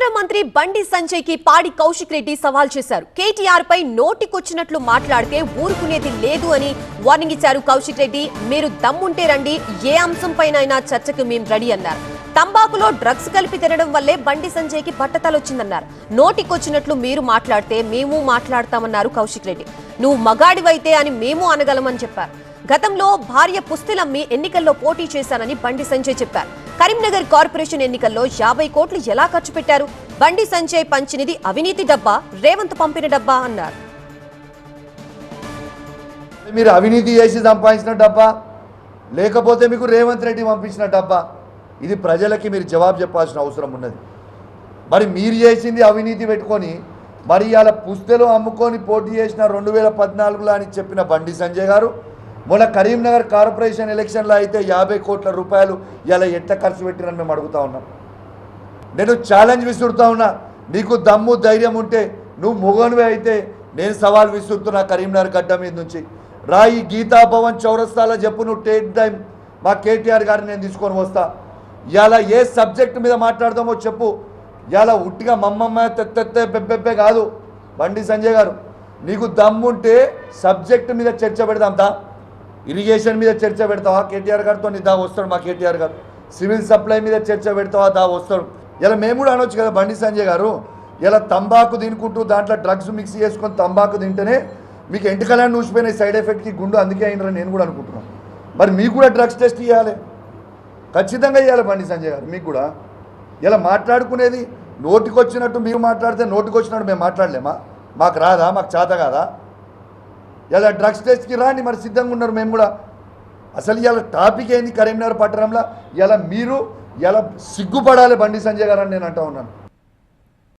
కేంద్ర మంత్రి బండి సంజయ్ కి పాడి కౌశిక్ రెడ్డి సవాల్ చేశారు. కేటీఆర్ పై నోటికొచ్చినట్లు మాట్లాడితే ఊరుకునేది లేదు అని వార్నింగ్ ఇచ్చారు కౌశిక్ రెడ్డి. మీరు దమ్ముంటే రండి, ఏ అంశంపైనైనా చర్చకు మేం రెడీ అన్నారు. తంబాకులో డ్రగ్స్ కలిపి తినడం వల్లే బండి సంజయ్ కి బట్టతలొచ్చిందన్నారు. నోటికొచ్చినట్లు మీరు మాట్లాడితే మేము మాట్లాడతామన్నారు కౌశిక్ రెడ్డి. నువ్వు మగాడివైతే అని మేము అనగలమని చెప్పారు. గతంలో భార్య పుస్తెలమ్మి ఎన్నికల్లో పోటీ చేశానని బండి సంజయ్ చెప్పారు. కరీంనగర్ కార్పొరేషన్ ఎన్నికల్లో 50 కోట్లు ఎలా ఖర్చు పెట్టారు? బండి సంజయ్ పంచినది అవినీతి డబ్బా, రేవంత్ పంపిన డబ్బా అన్నారు. మీరు అవినీతి చేసి సంపాదించిన డబ్బా, లేకపోతే మీకు రేవంత్ రెడ్డి పంపించిన డబ్బా? ఇది ప్రజలకి మీరు జవాబు చెప్పాల్సిన అవసరం ఉన్నది. మరి మీరు చేసింది అవినీతి పెట్టుకొని మరి ఇవాళ పుస్తెలు అమ్ముకొని పోటీ చేసిన 2014లో అని చెప్పిన బండి సంజయ్ గారు మొన్న కరీంనగర్ కార్పొరేషన్ ఎలక్షన్లో అయితే 50 కోట్ల రూపాయలు ఇలా ఎట్లా ఖర్చు పెట్టిరని మేము అడుగుతా ఉన్నాం. నేను ఛాలెంజ్ విసురుతా ఉన్నా, నీకు దమ్ము ధైర్యం ఉంటే నువ్వు మొగనువే అయితే నేను సవాల్ విసురుతున్నా కరీంనగర్ గడ్డ మీద నుంచి. రాయి గీతా భవన్ చౌరస్తాలో చెప్పు, నువ్వు టేక్ టైం మా కేటీఆర్ గారిని నేను తీసుకొని వస్తా. ఇలా ఏ సబ్జెక్ట్ మీద మాట్లాడదామో చెప్పు. ఇలా ఉట్టిగా మమ్మమ్మ తెత్తెత్తే బెబ్బెబ్బే కాదు. బండి సంజయ్ గారు, నీకు దమ్ముంటే సబ్జెక్ట్ మీద చర్చ పెడదాం దా. ఇరిగేషన్ మీద చర్చ పెడతావా? కేటీఆర్ గారితో దా వస్తాడు మా కేటీఆర్ గారు. సివిల్ సప్లై మీద చర్చ పెడతావా? దా వస్తాడు. ఇలా మేము కూడా అనొచ్చు కదా బండి సంజయ్ గారు. ఇలా తంబాకు తినుకుంటూ దాంట్లో డ్రగ్స్ మిక్స్ చేసుకొని తంబాకు తింటేనే మీకు ఎంటికలని నూసిపోయినాయి సైడ్ ఎఫెక్ట్కి గుండు, అందుకే అయినరని నేను కూడా అనుకుంటున్నాను. మరి మీకు కూడా డ్రగ్స్ టెస్ట్ ఇవ్వాలి, ఖచ్చితంగా ఇవ్వాలి బండి సంజయ్ గారు. మీకు కూడా ఇలా మాట్లాడుకునేది నోటికొచ్చినట్టు మీరు మాట్లాడితే నోటికొచ్చినట్టు మేము మాట్లాడలేమా? మాకు రాదా? మాకు చేత కాదా? ఇలా డ్రగ్స్ టెస్ట్కి రాని మరి సిద్ధంగా ఉన్నారు మేము కూడా. అసలు ఇలా టాపిక్ ఏంది కరీంనగర్ పట్టణంలో? ఇలా మీరు ఇలా సిగ్గుపడాలి బండి సంజయ్ గారు అని నేను అంటూ ఉన్నాను.